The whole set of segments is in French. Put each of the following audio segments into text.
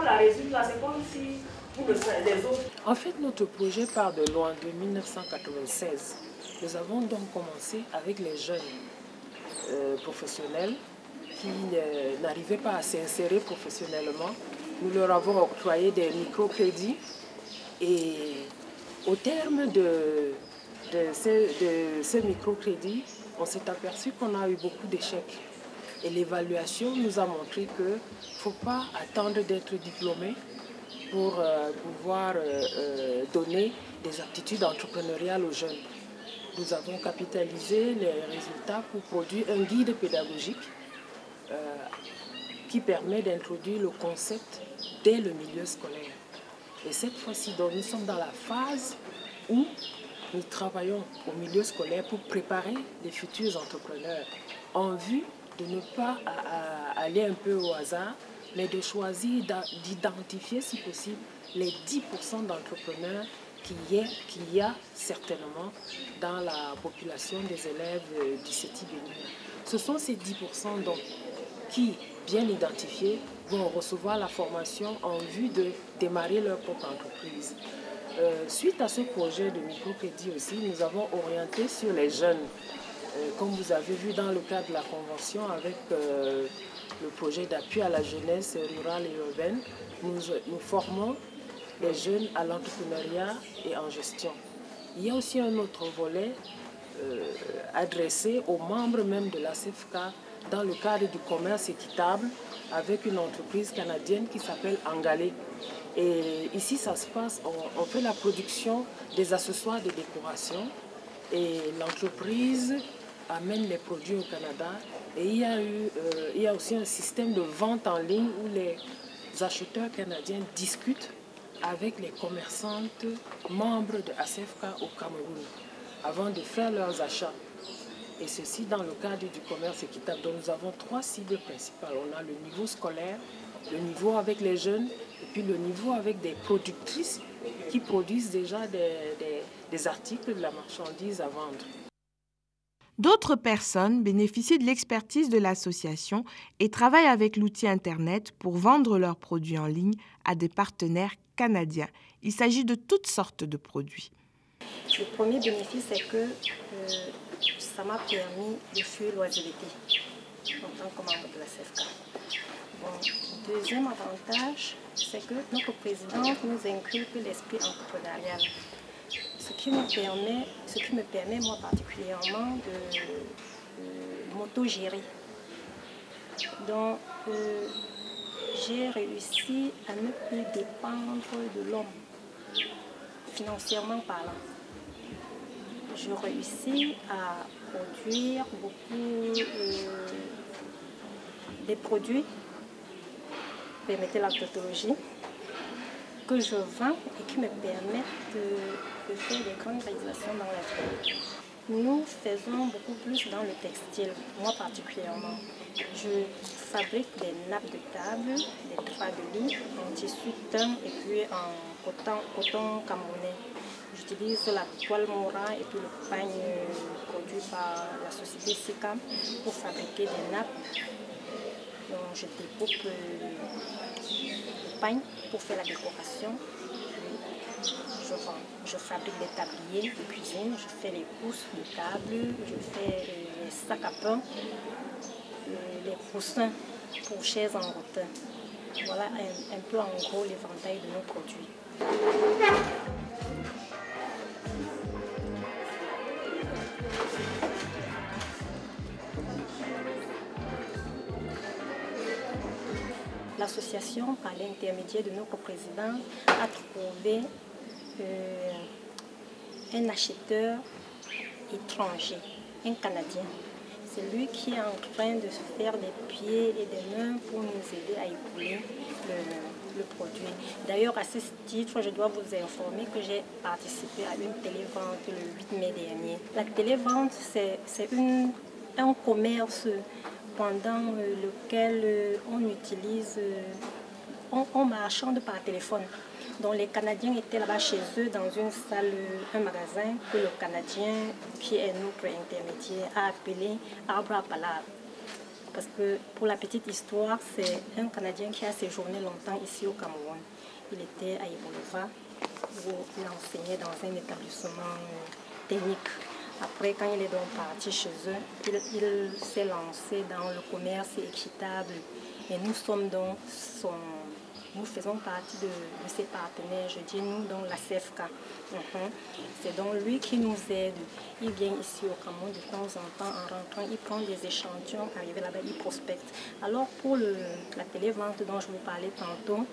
on la résume là, c'est comme si pour les autres. En fait, notre projet part de loin, de 1996. Nous avons donc commencé avec les jeunes professionnels qui n'arrivaient pas à s'insérer professionnellement. Nous leur avons octroyé des microcrédits et au terme de ces microcrédits, on s'est aperçu qu'on a eu beaucoup d'échecs. Et l'évaluation nous a montré qu'il ne faut pas attendre d'être diplômé pour pouvoir donner des aptitudes entrepreneuriales aux jeunes. Nous avons capitalisé les résultats pour produire un guide pédagogique qui permet d'introduire le concept dès le milieu scolaire. Et cette fois-ci, nous sommes dans la phase où nous travaillons au milieu scolaire pour préparer les futurs entrepreneurs en vue de ne pas aller un peu au hasard, mais de choisir, d'identifier si possible les 10% d'entrepreneurs qu'il y a certainement dans la population des élèves du CETI Bénin. Ce sont ces 10% donc qui, bien identifiés, vont recevoir la formation en vue de démarrer leur propre entreprise. Suite à ce projet de microcrédit aussi, nous avons orienté sur les jeunes. Comme vous avez vu dans le cadre de la convention avec le projet d'appui à la jeunesse rurale et urbaine, nous formons les jeunes à l'entrepreneuriat et en gestion. Il y a aussi un autre volet adressé aux membres même de la CFK dans le cadre du commerce équitable avec une entreprise canadienne qui s'appelle Angalé. Et ici, ça se passe, on fait la production des accessoires de décoration et l'entreprise amène les produits au Canada. Et il y a aussi un système de vente en ligne où les acheteurs canadiens discutent avec les commerçantes membres de ACFK au Cameroun avant de faire leurs achats. Et ceci dans le cadre du commerce équitable. Donc nous avons 3 cibles principales. On a le niveau scolaire, le niveau avec les jeunes et puis le niveau avec des productrices qui produisent déjà des articles de la marchandise à vendre. D'autres personnes bénéficient de l'expertise de l'association et travaillent avec l'outil Internet pour vendre leurs produits en ligne à des partenaires canadiens. Il s'agit de toutes sortes de produits. Le premier bénéfice, c'est que ça m'a permis de fuir l'oisiveté en tant que membre de la CFK. Bon, deuxième avantage, c'est que notre présidente nous inculque l'esprit entrepreneurial. Ce qui me permet moi particulièrement de m'autogérer. Donc, j'ai réussi à ne plus dépendre de l'homme, financièrement parlant. Je réussis à produire beaucoup des produits, permettez la tautologie, que je vends et qui me permettent de faire des grandes réalisations dans la vie. Nous faisons beaucoup plus dans le textile, moi particulièrement. Je fabrique des nappes de table, des draps de lit en tissu teint et puis en coton camerounais. J'utilise la toile mora et puis le pagne produit par la société SICAM pour fabriquer des nappes. Donc, je découpe le pagne pour faire la décoration. Je fabrique des tabliers de cuisine, je fais les pousses de table, je fais les sacs à pain, les coussins pour chaises en rotin. Voilà un peu en gros l'éventail de nos produits. L'association, par l'intermédiaire de notre président, a trouvé un acheteur étranger, un Canadien. C'est lui qui est en train de se faire des pieds et des mains pour nous aider à écouler le produit. D'ailleurs, à ce titre, je dois vous informer que j'ai participé à une télévente le 8 mai dernier. La télévente, c'est un commerce pendant lequel on utilise, on marchande par téléphone. Donc les Canadiens étaient là-bas chez eux dans une salle, un magasin que le Canadien, qui est notre intermédiaire, a appelé Arbre à Palabre. Parce que pour la petite histoire, c'est un Canadien qui a séjourné longtemps ici au Cameroun. Il était à Ibolova, où il enseignait dans un établissement technique. Après, quand il est donc parti chez eux, il s'est lancé dans le commerce équitable. Et nous sommes donc nous faisons partie de ses partenaires, je dis nous, donc la CFK. C'est donc lui qui nous aide. Il vient ici au Cameroun de temps en temps, en rentrant, il prend des échantillons, arrivé là-bas, il prospecte. Alors pour la télévente dont je vous parlais tantôt,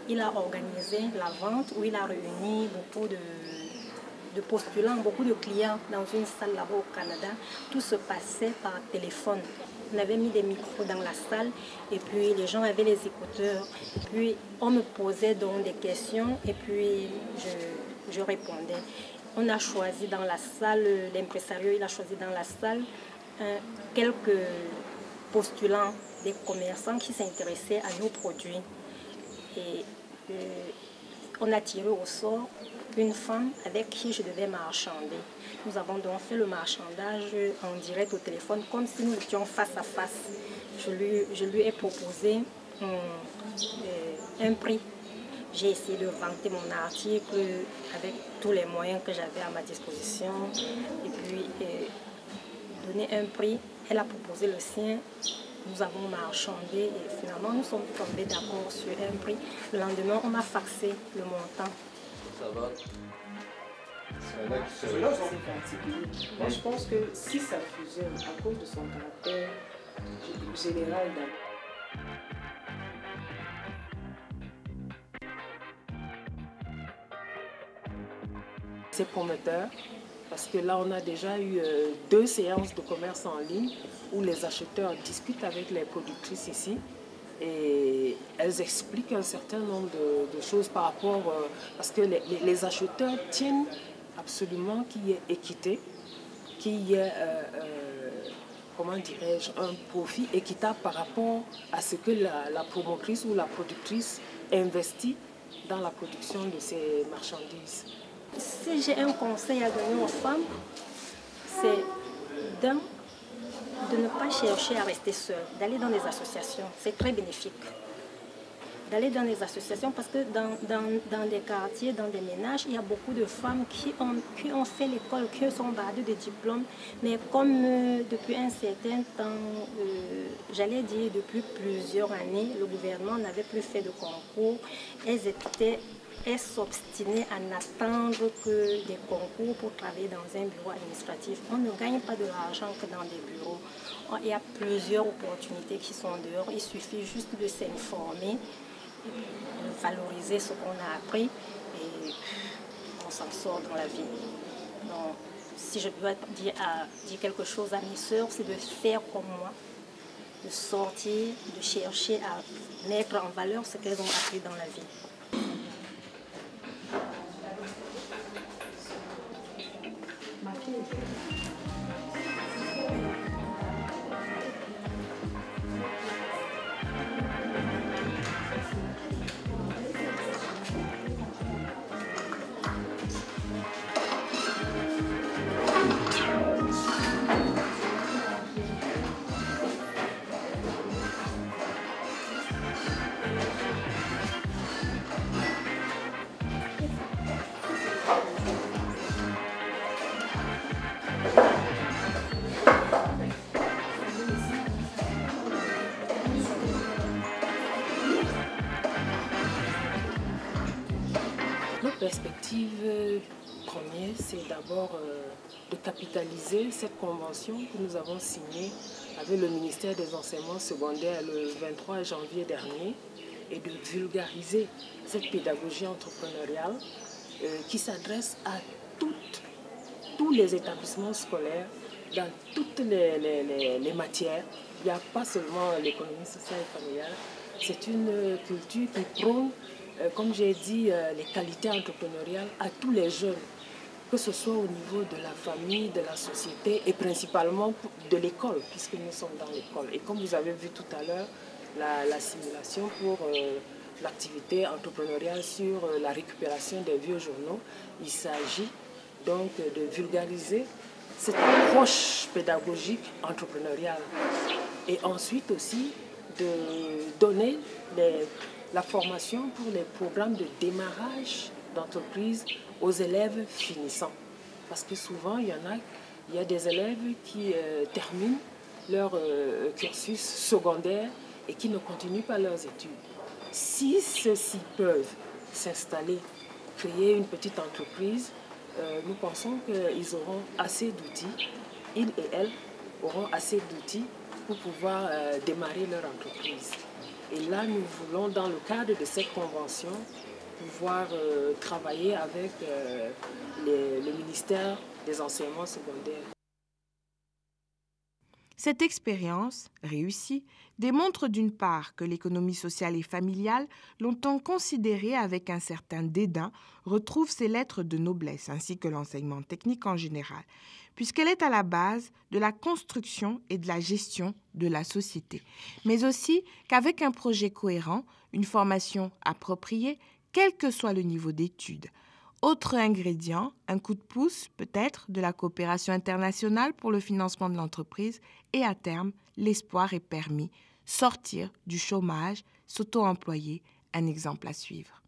il a organisé la vente où il a réuni beaucoup de postulants, beaucoup de clients dans une salle là-bas au Canada. Tout se passait par téléphone. On avait mis des micros dans la salle et puis les gens avaient les écouteurs. Puis on me posait donc des questions et puis je répondais. On a choisi dans la salle, l'impresario, il a choisi dans la salle quelques postulants, des commerçants qui s'intéressaient à nos produits. Et on a tiré au sort une femme avec qui je devais marchander. Nous avons donc fait le marchandage en direct au téléphone, comme si nous étions face à face. Je lui ai proposé un prix. J'ai essayé de vanter mon article avec tous les moyens que j'avais à ma disposition. Et puis, donner un prix. Elle a proposé le sien. Nous avons marchandé et finalement nous sommes tombés d'accord sur un prix. Le lendemain, on m'a faxé le montant. Ça va. C'est particulier. Moi, je pense que si ça fusionne à cause de son caractère général c'est prometteur parce que là, on a déjà eu 2 séances de commerce en ligne où les acheteurs discutent avec les productrices ici et elles expliquent un certain nombre de choses par rapport... parce que les acheteurs tiennent absolument qu'il y ait équité, qu'il y ait, comment dirais-je, un profit équitable par rapport à ce que la promotrice ou la productrice investit dans la production de ces marchandises. Si j'ai un conseil à donner aux femmes, c'est de ne pas chercher à rester seule, d'aller dans des associations. C'est très bénéfique. D'aller dans des associations parce que dans des quartiers, dans des ménages, il y a beaucoup de femmes qui ont fait l'école, qui sont bardées de diplômes, mais comme depuis un certain temps, j'allais dire depuis plusieurs années, le gouvernement n'avait plus fait de concours, elles s'obstinaient à n'attendre que des concours pour travailler dans un bureau administratif. On ne gagne pas de l'argent que dans des bureaux. Il y a plusieurs opportunités qui sont dehors. Il suffit juste de s'informer, de valoriser ce qu'on a appris et on s'en sort dans la vie. Donc, si je dois dire quelque chose à mes sœurs, c'est de faire comme moi, de sortir, de chercher à mettre en valeur ce qu'elles ont appris dans la vie. Notre perspective première, c'est d'abord de capitaliser cette convention que nous avons signée avec le ministère des Enseignements secondaires le 23 janvier dernier et de vulgariser cette pédagogie entrepreneuriale qui s'adresse à tous les établissements scolaires dans toutes les matières. Il n'y a pas seulement l'économie sociale et familiale, c'est une culture qui prône, comme j'ai dit, les qualités entrepreneuriales à tous les jeunes, que ce soit au niveau de la famille, de la société et principalement de l'école, puisque nous sommes dans l'école. Et comme vous avez vu tout à l'heure, la simulation pour l'activité entrepreneuriale sur la récupération des vieux journaux, il s'agit donc de vulgariser cette approche pédagogique entrepreneuriale. Et ensuite aussi de donner la formation pour les programmes de démarrage d'entreprise aux élèves finissants. Parce que souvent, il y a des élèves qui terminent leur cursus secondaire et qui ne continuent pas leurs études. Si ceux-ci peuvent s'installer, créer une petite entreprise, nous pensons qu'ils auront assez d'outils, ils et elles auront assez d'outils pour pouvoir démarrer leur entreprise. Et là, nous voulons, dans le cadre de cette convention, pouvoir travailler avec le ministère des enseignements secondaires. Cette expérience, réussie, démontre d'une part que l'économie sociale et familiale, longtemps considérée avec un certain dédain, retrouve ses lettres de noblesse, ainsi que l'enseignement technique en général, puisqu'elle est à la base de la construction et de la gestion de la société, mais aussi qu'avec un projet cohérent, une formation appropriée, quel que soit le niveau d'études. Autre ingrédient, un coup de pouce peut-être de la coopération internationale pour le financement de l'entreprise et à terme, l'espoir est permis, sortir du chômage, s'auto-employer, un exemple à suivre.